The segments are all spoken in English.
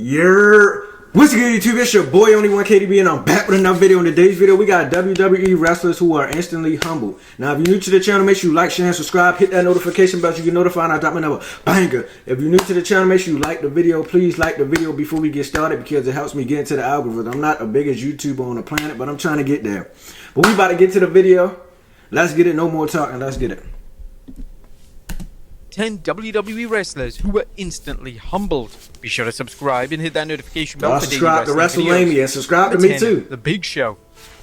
What's good, YouTube? It's your boy Only One KDB, and I'm back with another video. In today's video, we got WWE wrestlers who are instantly humbled. Now, if you're new to the channel, make sure you like, share, and subscribe. Hit that notification bell so you get notified when I drop another banger. If you're new to the channel, make sure you like the video. Please like the video before we get started because it helps me get into the algorithm. I'm not the biggest YouTuber on the planet, but I'm trying to get there. But we about to get to the video. Let's get it. No more talking. Let's get it. 10 WWE wrestlers who were instantly humbled. Be sure to subscribe and hit that notification bell for daily subscribe to WrestleMania and subscribe to me too. The Big Show.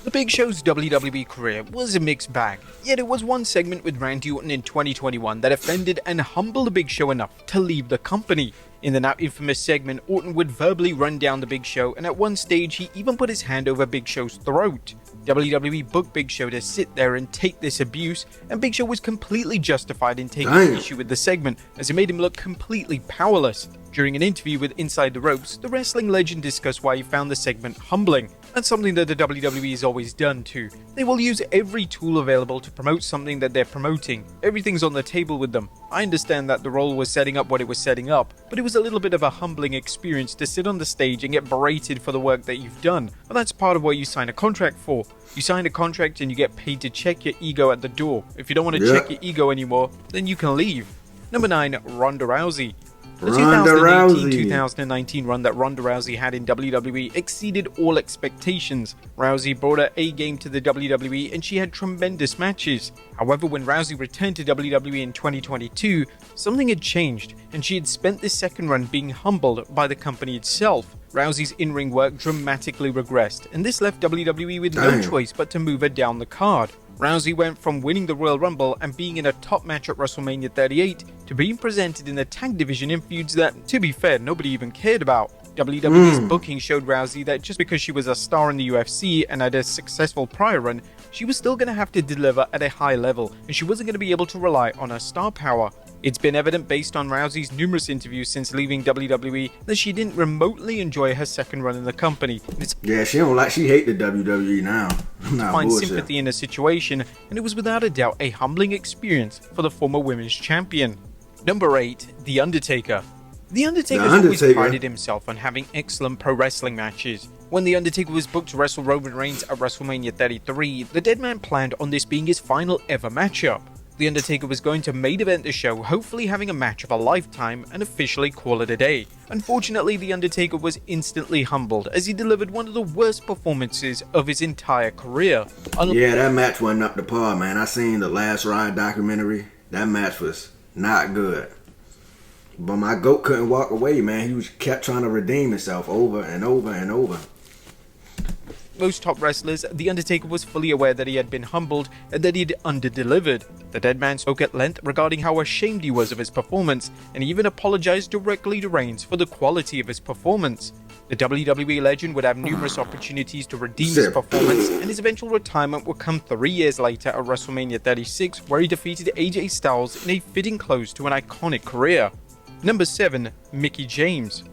The Big Show's WWE career was a mixed bag, yet it was one segment with Randy Orton in 2021 that offended and humbled the Big Show enough to leave the company. In the now infamous segment, Orton would verbally run down the Big Show, and at one stage he even put his hand over Big Show's throat. WWE booked Big Show to sit there and take this abuse, and Big Show was completely justified in taking issue with the segment, as it made him look completely powerless. During an interview with Inside the Ropes, the wrestling legend discussed why he found the segment humbling. That's something that the WWE has always done too. They will use every tool available to promote something that they're promoting. Everything's on the table with them. I understand that the role was setting up what it was setting up, but it was a little bit of a humbling experience to sit on the stage and get berated for the work that you've done. But that's part of what you sign a contract for. You sign a contract and you get paid to check your ego at the door. If you don't want to check your ego anymore, then you can leave. Number 9, Ronda Rousey. The 2018-2019 run that Ronda Rousey had in WWE exceeded all expectations. Rousey brought her A-game to the WWE and she had tremendous matches. However, when Rousey returned to WWE in 2022, something had changed, and she had spent this second run being humbled by the company itself. Rousey's in-ring work dramatically regressed, and this left WWE with no choice but to move her down the card. Rousey went from winning the Royal Rumble and being in a top match at WrestleMania 38 to being presented in the tag division in feuds that, to be fair, nobody even cared about. WWE's booking showed Rousey that just because she was a star in the UFC and had a successful prior run, she was still going to have to deliver at a high level, and she wasn't going to be able to rely on her star power. It's been evident based on Rousey's numerous interviews since leaving WWE that she didn't remotely enjoy her second run in the company. Yeah, she hate the WWE now. Find sympathy in a situation, and it was without a doubt a humbling experience for the former women's champion. Number 8, The Undertaker. The Undertaker always prided himself on having excellent pro wrestling matches. When The Undertaker was booked to wrestle Roman Reigns at WrestleMania 33, the dead man planned on this being his final ever matchup. The Undertaker was going to main event the show, hopefully having a match of a lifetime and officially call it a day. Unfortunately, The Undertaker was instantly humbled as he delivered one of the worst performances of his entire career. Yeah, that match wasn't up to par, man. I seen the Last Ride documentary. That match was not good. But my GOAT couldn't walk away, man. He kept trying to redeem himself over and over and over. Most top wrestlers, The Undertaker was fully aware that he had been humbled and that he'd underdelivered. The dead man spoke at length regarding how ashamed he was of his performance, and he even apologized directly to Reigns for the quality of his performance. The WWE legend would have numerous opportunities to redeem his performance, and his eventual retirement would come 3 years later at WrestleMania 36, where he defeated AJ Styles in a fitting close to an iconic career. Number 7, Mickie James.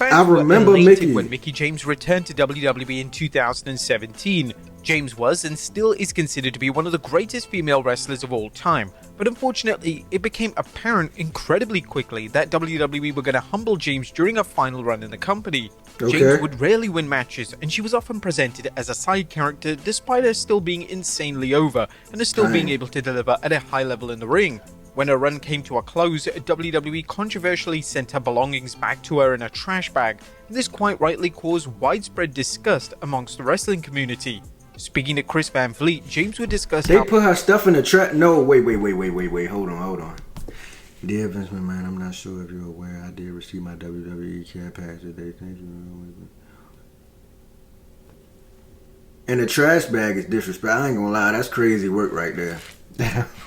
I remember Mickie when Mickie James returned to WWE in 2017. James was and still is considered to be one of the greatest female wrestlers of all time, but unfortunately it became apparent incredibly quickly that WWE were going to humble James during her final run in the company. James would rarely win matches, and she was often presented as a side character despite her still being insanely over and her still being able to deliver at a high level in the ring. When her run came to a close, WWE controversially sent her belongings back to her in a trash bag, and this quite rightly caused widespread disgust amongst the wrestling community. Speaking to Chris Van Vliet, James would discuss how... They put her stuff in the trash... No, wait, hold on. Dear Vince McMahon, I'm not sure if you're aware, I did receive my WWE care package today. Thank you. And the trash bag is disrespect. I ain't gonna lie, that's crazy work right there.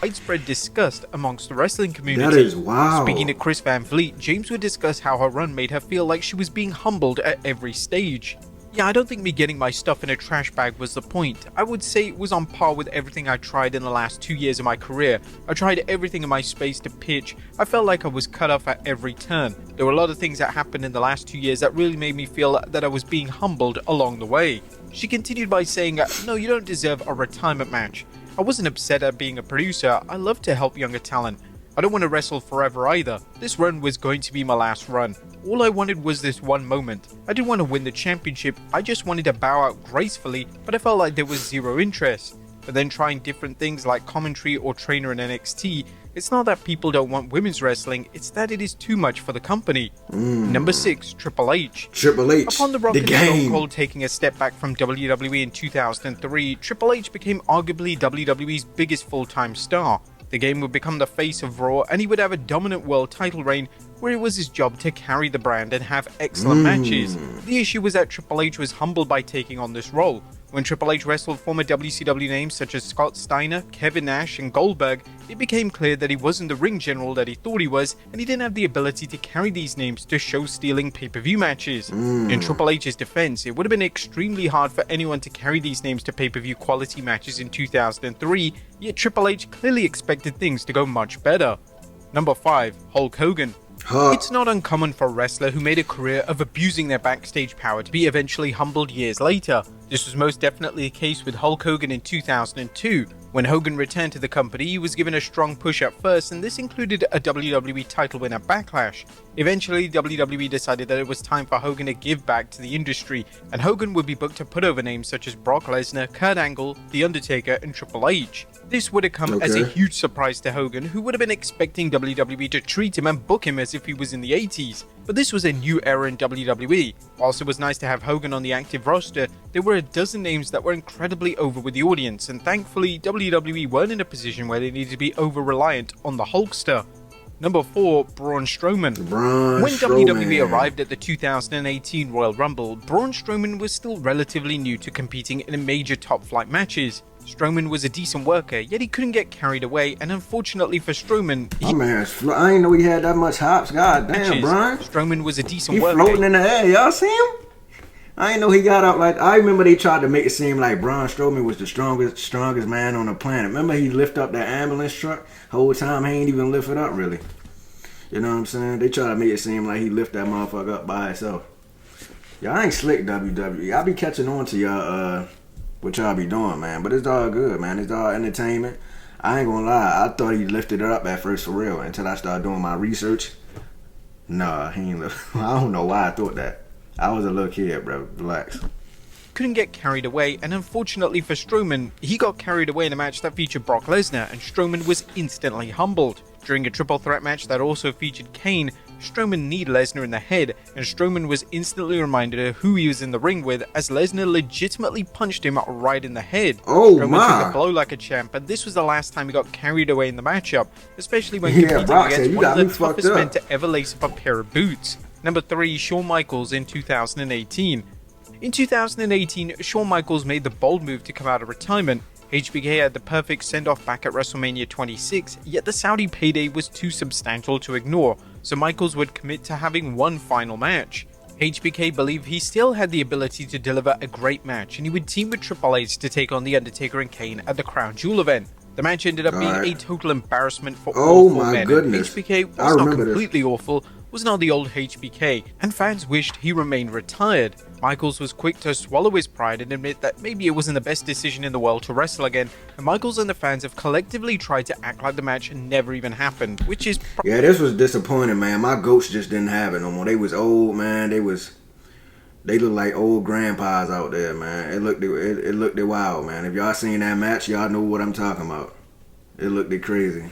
Widespread disgust amongst the wrestling community. That is wow. Speaking to Chris Van Vliet, James would discuss how her run made her feel like she was being humbled at every stage. Yeah, I don't think me getting my stuff in a trash bag was the point. I would say it was on par with everything I tried in the last 2 years of my career. I tried everything in my space to pitch. I felt like I was cut off at every turn. There were a lot of things that happened in the last 2 years that really made me feel that I was being humbled along the way. She continued by saying, no, you don't deserve a retirement match. I wasn't upset at being a producer. I love to help younger talent. I don't want to wrestle forever either. This run was going to be my last run. All I wanted was this one moment. I didn't want to win the championship, I just wanted to bow out gracefully, but I felt like there was zero interest. But then trying different things like commentary or trainer in NXT, it's not that people don't want women's wrestling, it's that it is too much for the company. Number 6, Triple H. Triple H, Upon The Rock the and Stone game. Cold taking a step back from WWE in 2003, Triple H became arguably WWE's biggest full-time star. The game would become the face of Raw, and he would have a dominant world title reign where it was his job to carry the brand and have excellent matches. The issue was that Triple H was humbled by taking on this role. When Triple H wrestled former WCW names such as Scott Steiner, Kevin Nash, and Goldberg, it became clear that he wasn't the ring general that he thought he was, and he didn't have the ability to carry these names to show-stealing pay-per-view matches. In Triple H's defense, it would have been extremely hard for anyone to carry these names to pay-per-view quality matches in 2003, yet Triple H clearly expected things to go much better. Number 5, Hulk Hogan. It's not uncommon for a wrestler who made a career of abusing their backstage power to be eventually humbled years later. This was most definitely the case with Hulk Hogan in 2002. When Hogan returned to the company, he was given a strong push at first, and this included a WWE title win at Backlash. Eventually, WWE decided that it was time for Hogan to give back to the industry, and Hogan would be booked to put over names such as Brock Lesnar, Kurt Angle, The Undertaker, and Triple H. This would have come as a huge surprise to Hogan, who would have been expecting WWE to treat him and book him as if he was in the 80s. But this was a new era in WWE. Whilst it was nice to have Hogan on the active roster, there were a dozen names that were incredibly over with the audience, and thankfully WWE weren't in a position where they needed to be over-reliant on the Hulkster. Number 4, Braun Strowman. When WWE arrived at the 2018 Royal Rumble, Braun Strowman was still relatively new to competing in major top-flight matches. Strowman was a decent worker, yet he couldn't get carried away, and unfortunately for Strowman, I ain't know he had that much hops. God damn, Brian. Strowman was a decent He worker. floating in the air. Y'all see him? I ain't know he got up like. I remember they tried to make it seem like Braun Strowman was the strongest man on the planet. Remember he lifted up that ambulance truck? Whole time he ain't even lift it up really. You know what I'm saying? They try to make it seem like he lift that motherfucker up by himself. Y'all ain't slick, WWE. I be catching on to y'all. What y'all be doing, man. But it's all good, man. It's all entertainment. I ain't gonna lie. I thought he lifted it up at first for real until I started doing my research. Nah, he ain't lift. I don't know why I thought that. I was a little kid, bro. Relax. Couldn't get carried away, and unfortunately for Strowman, he got carried away in a match that featured Brock Lesnar, and Strowman was instantly humbled. During a triple threat match that also featured Kane, Strowman kneed Lesnar in the head, and Strowman was instantly reminded of who he was in the ring with, as Lesnar legitimately punched him right in the head. Strowman took the blow like a champ, and this was the last time he got carried away in the matchup, especially when competing against one of the toughest men to ever lace up a pair of boots. Number 3, Shawn Michaels in 2018. In 2018, Shawn Michaels made the bold move to come out of retirement. HBK had the perfect send-off back at WrestleMania 26, yet the Saudi payday was too substantial to ignore, so Michaels would commit to having one final match. HBK believed he still had the ability to deliver a great match, and he would team with Triple H to take on The Undertaker and Kane at the Crown Jewel event. The match ended up being a total embarrassment for all four men. HBK was not completely awful, was not the old HBK, and fans wished he remained retired. Michaels was quick to swallow his pride and admit that maybe it wasn't the best decision in the world to wrestle again, and Michaels and the fans have collectively tried to act like the match never even happened, which is... Yeah, this was disappointing, man. My goats just didn't have it no more. They was old, man. They look like old grandpas out there, man. It looked wild, man. If y'all seen that match, y'all know what I'm talking about. It looked crazy.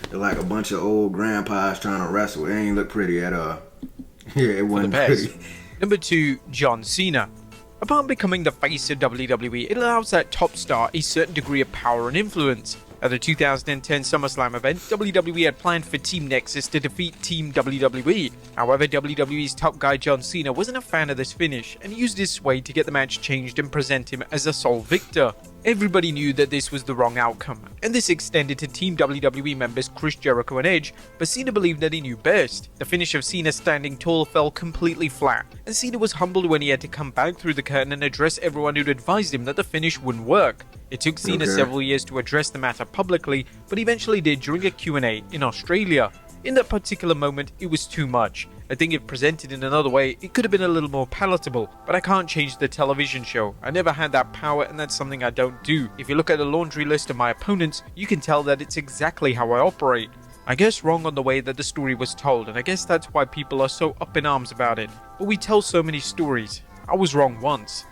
They're like a bunch of old grandpas trying to wrestle. It ain't look pretty at all. Yeah, it wasn't pretty. Number 2, John Cena. Upon becoming the face of WWE, it allows that top star a certain degree of power and influence. At the 2010 SummerSlam event, WWE had planned for Team Nexus to defeat Team WWE. However, WWE's top guy John Cena wasn't a fan of this finish, and used his sway to get the match changed and present him as the sole victor. Everybody knew that this was the wrong outcome, and this extended to Team WWE members Chris Jericho and Edge, but Cena believed that he knew best. The finish of Cena standing tall fell completely flat, and Cena was humbled when he had to come back through the curtain and address everyone who'd advised him that the finish wouldn't work. It took Cena several years to address the matter publicly, but eventually did during a Q&A in Australia. In that particular moment, it was too much. I think if presented in another way, it could have been a little more palatable, but I can't change the television show. I never had that power, and that's something I don't do. If you look at the laundry list of my opponents, you can tell that it's exactly how I operate. I guess wrong on the way that the story was told, and I guess that's why people are so up in arms about it. But we tell so many stories. I was wrong once.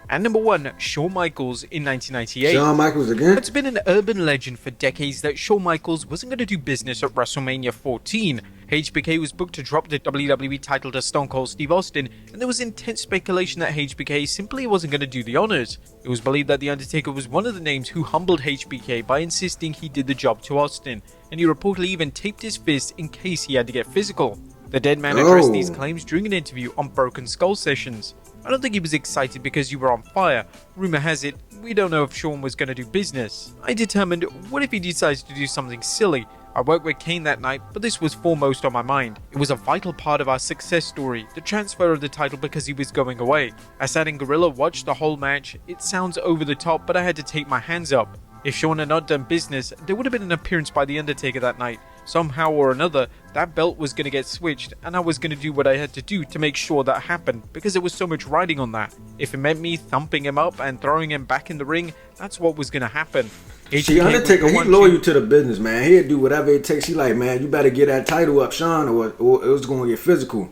And number 1, Shawn Michaels in 1998. Shawn Michaels again? It's been an urban legend for decades that Shawn Michaels wasn't going to do business at WrestleMania 14. HBK was booked to drop the WWE title to Stone Cold Steve Austin, and there was intense speculation that HBK simply wasn't going to do the honors. It was believed that The Undertaker was one of the names who humbled HBK by insisting he did the job to Austin, and he reportedly even taped his fist in case he had to get physical. The dead man addressed these claims during an interview on Broken Skull Sessions. I don't think he was excited because you were on fire. Rumor has it, we don't know if Shawn was going to do business. I determined, what if he decides to do something silly? I worked with Kane that night, but this was foremost on my mind. It was a vital part of our success story, the transfer of the title because he was going away. I sat in Gorilla, watched the whole match. It sounds over the top, but I had to take my hands up. If Shawn had not done business, there would have been an appearance by The Undertaker that night. Somehow or another, that belt was going to get switched, and I was going to do what I had to do to make sure that happened, because there was so much riding on that. If it meant me thumping him up and throwing him back in the ring, that's what was going to happen. See, Undertaker, he loyal to the business, man. He'll do whatever it takes. He like, man, you better get that title up, Shawn, or it was going to get physical.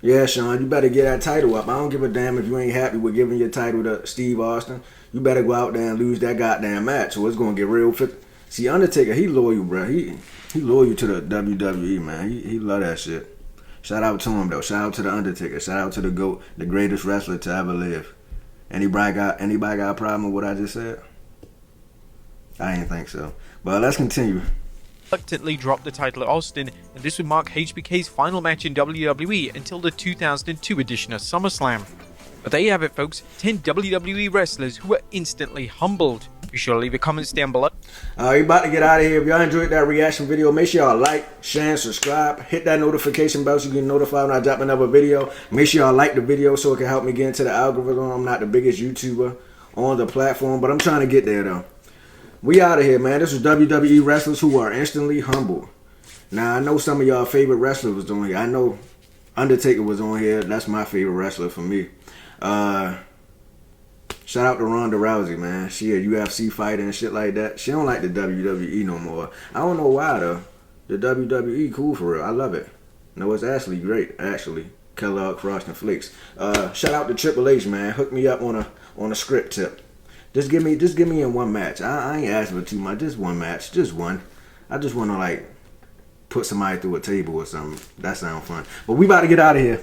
Yeah, Shawn, you better get that title up. I don't give a damn if you ain't happy with giving your title to Steve Austin. You better go out there and lose that goddamn match, or it's going to get real. See, Undertaker, he loyal, bro. He loyal to the WWE, man. He love that shit. Shout out to him, though. Shout out to the Undertaker. Shout out to the GOAT, the greatest wrestler to ever live. Anybody got a problem with what I just said? I didn't think so. But let's continue. Reluctantly dropped the title at Austin, and this would mark HBK's final match in WWE until the 2002 edition of SummerSlam. But there you have it, folks, 10 WWE wrestlers who were instantly humbled. Be sure to leave your comments down below. We're about to get out of here. If y'all enjoyed that reaction video, make sure y'all like, share, and subscribe. Hit that notification bell so you get notified when I drop another video. Make sure y'all like the video so it can help me get into the algorithm. I'm not the biggest YouTuber on the platform, but I'm trying to get there, though. We out of here, man. This was WWE wrestlers who are instantly humbled. Now, I know some of y'all favorite wrestlers was on here. I know Undertaker was on here. That's my favorite wrestler for me. Shout out to Ronda Rousey, man. She a UFC fighter and shit like that. She don't like the WWE no more. I don't know why, though. The WWE cool for real. I love it. No, it's actually great, actually. Kellogg Frosted Flakes. Shout out to Triple H, man. Hook me up on a script tip. Just give me in one match. I ain't asking for too much. Just one match. Just one. I just want to, like, put somebody through a table or something. That sounds fun. But we about to get out of here.